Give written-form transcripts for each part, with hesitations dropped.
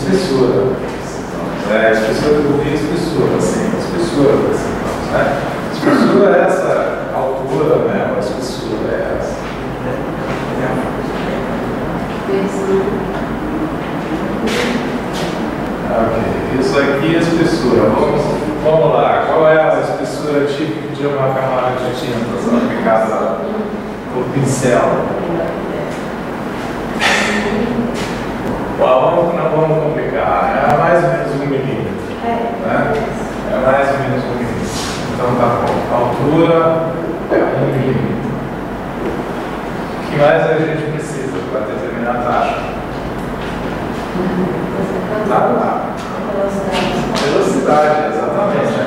espessura. Espessura do cubinho e espessura, assim, espessura, né? Espessura é essa, a altura, né? A espessura é essa. Ok, isso aqui é a espessura. Vamos lá, qual é a espessura típica de uma camada de tinta aplicada por pincel? Não vamos complicar, é mais ou menos 1 milímetro. Né? É mais ou menos 1 milímetro. Então tá bom. A altura é 1 milímetro. O que mais a gente precisa para determinar a taxa? Velocidade, exatamente.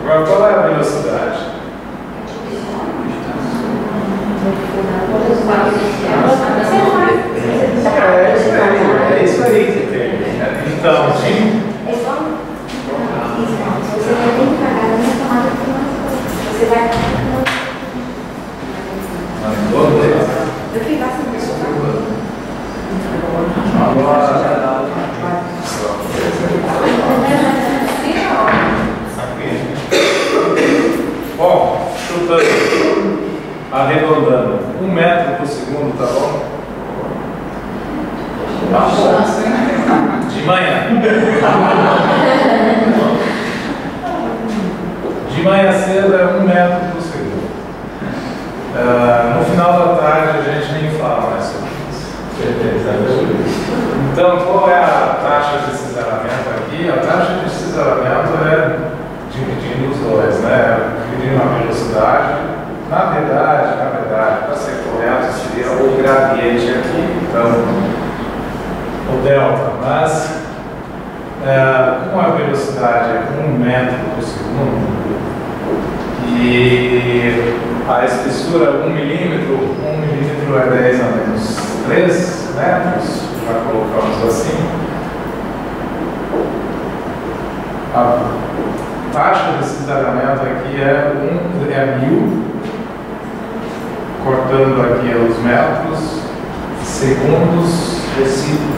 Agora, qual é a velocidade? É isso aí que tem. Então, sim. Você vai ter que pagar na tomada de você vai eu fiquei bastante bom, chutando, arredondando, 1 metro por segundo, tá bom? De manhã. De manhã cedo é 1 metro por segundo. No final da tarde a gente nem fala mais sobre isso. Então, qual é a taxa de cisaramento aqui? A taxa de cisaramento é dividindo os dois, né? Dividindo a velocidade. Na verdade, para ser correto, seria o gradiente aqui. Então, o delta, mas com a velocidade é 1 metro por segundo e a espessura 1 milímetro, 1 milímetro é 10 a menos 3 metros, já colocamos assim. A taxa de cisaramento aqui é 1000, cortando aqui os metros, segundos recíprocos.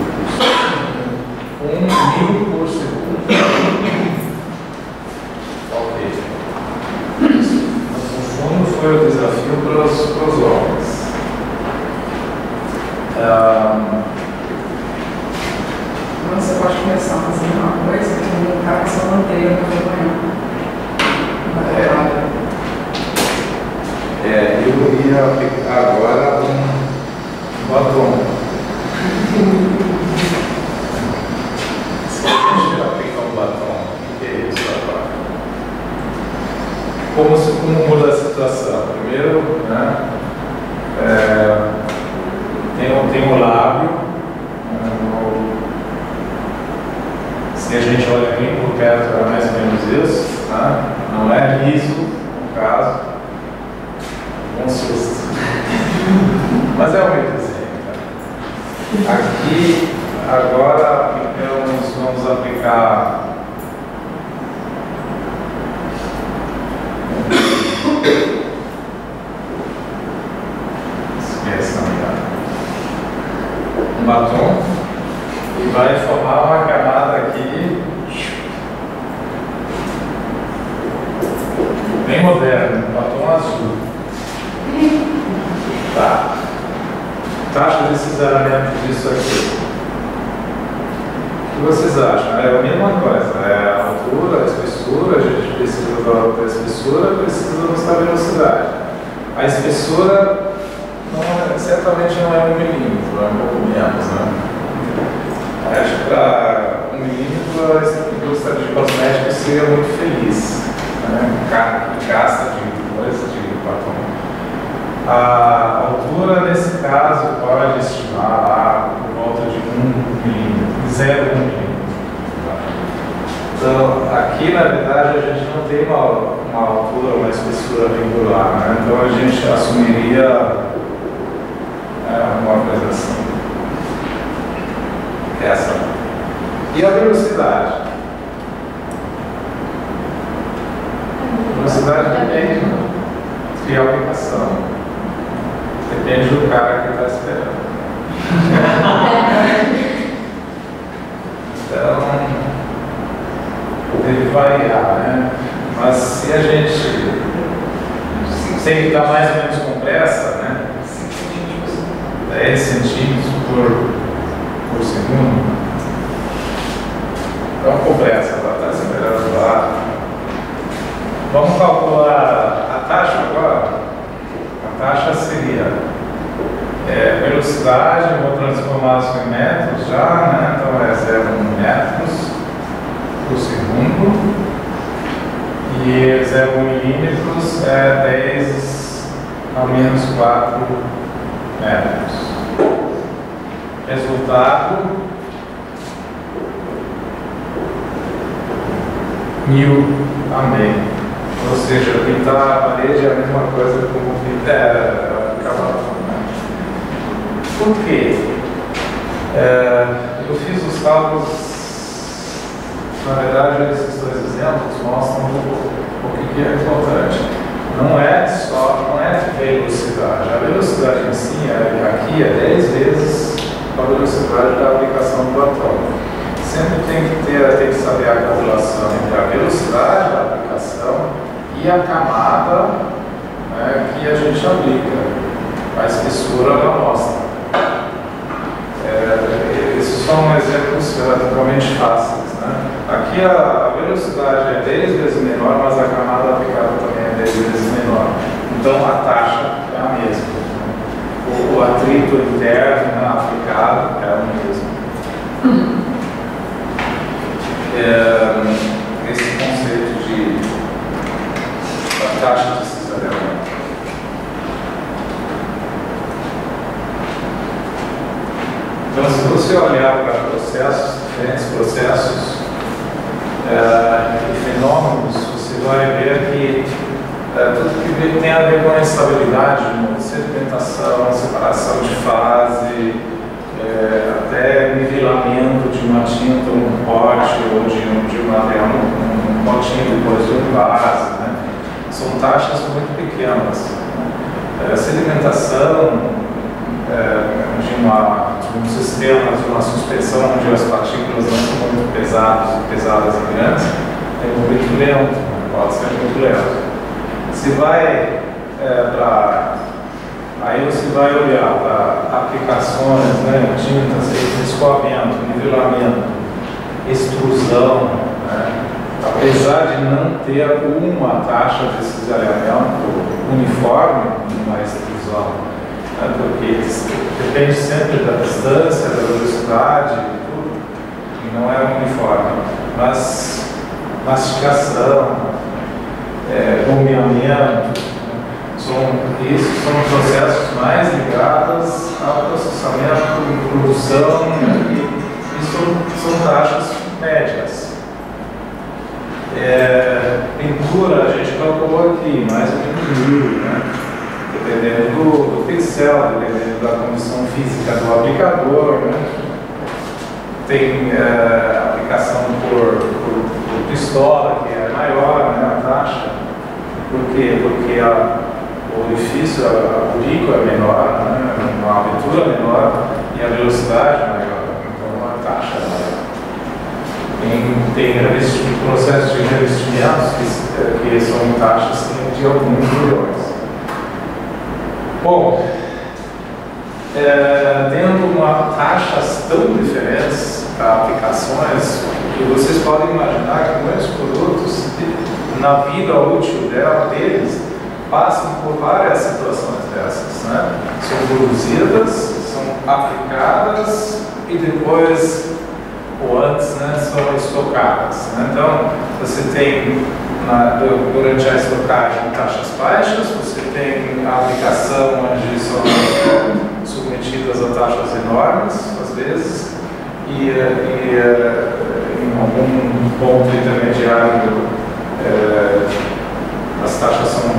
1.000 por segundo. Ok. No fundo foi o desafio para os homens. Você pode começar a fazer uma coisa que no caso eu mantenho no eu ia aplicar agora um batom. Como muda a situação? Primeiro, né, tem o lábio. Se a gente olha bem por perto, é mais ou menos isso. Né? Não é liso, no caso. Um susto. Mas é um desenho. Tá? Aqui, agora, então, nós vamos aplicar. Um batom e vai formar uma camada aqui bem moderna, um batom azul. Tá. Taxa de cisaramento disso aqui. O que vocês acham? É a mesma coisa, é a altura, a espessura, a gente precisa da espessura, precisamos da velocidade. A espessura certamente não é 1 milímetro, é um pouco menos, né? Acho que para 1 milímetro a indústria de cosméticos seria muito feliz, né? Gasta de coisa, de batom. A altura, nesse caso, pode estimar lá por volta de 1 milímetro, 0,1 milímetro. Então, aqui na verdade a gente não tem uma altura, uma espessura vincular, né? Então a gente assumiria uma coisa assim. Essa. E a velocidade? A velocidade depende de aplicação. Depende do cara que está esperando. deve variar, né? Mas se a gente tem que estar mais ou menos com pressa, né? 10 centímetros por segundo. Então, com pressa, ela está acelerando lá. Vamos calcular a taxa agora. A taxa seria velocidade, vou transformar isso em metros já, né? Então é 0,1 metros por segundo. E 0,1 milímetros é 10 a menos 4 metros. Resultado: 1000 a meio. Ou seja, pintar a parede é a mesma coisa como pintar a cavalo. Por quê? Eu fiz os cálculos, na verdade, esses dois exemplos mostram o que é importante. Não é velocidade. A velocidade em si, aqui, é 10 vezes a velocidade da aplicação do atômico. Sempre tem que saber a correlação entre a velocidade da aplicação e a camada, né, que a gente aplica, a espessura da amostra. Esses são exemplos relativamente fáceis, né? Aqui a velocidade é 10 vezes menor, mas a camada aplicada também é 10 vezes menor. Então a taxa é a mesma. O atrito interno, né, aplicado é o mesmo. Esse conceito da taxa de cisalhamento. Então, se você olhar para processos, diferentes processos e fenômenos, você vai ver que tudo que tem a ver com a instabilidade, sedimentação, separação de fase, até nivelamento de uma tinta, um pote ou de um material, um potinho depois de um vaso, né? São taxas muito pequenas. Sedimentação de um sistema, de uma suspensão onde as partículas não são muito pesadas e grandes, é muito lento, pode ser muito lento. Se vai aí você vai olhar para aplicações, né, tintas, escoamento, nivelamento, extrusão, né? Apesar de não ter uma taxa de cisalhamento uniforme numa extrusão, né, porque depende sempre da distância, da velocidade e tudo, e não é uniforme. Mas mastigação, gomeamento, isso são processos mais ligados ao processamento, produção, e são taxas médias. Pintura, a gente calculou aqui, mais ou menos 1000, né? Dependendo do pincel, dependendo da condição física do aplicador, né? Tem aplicação por pistola, que é maior, né, a taxa. Por quê? Porque o orifício, a aurícula é menor, né, uma abertura menor e a velocidade é maior, então a taxa é maior. Tem processos de revestimentos que são taxas de alguns milhões. Bom, tendo taxas tão diferentes para aplicações, que vocês podem imaginar que muitos produtos, na vida útil deles, passam por várias situações dessas, né? São produzidas, são aplicadas e depois, ou antes, né, são estocadas, né? Então, você tem, durante a estocagem, taxas baixas, você tem a aplicação onde são submetidas a taxas enormes, às vezes, e em algum ponto intermediário as taxas são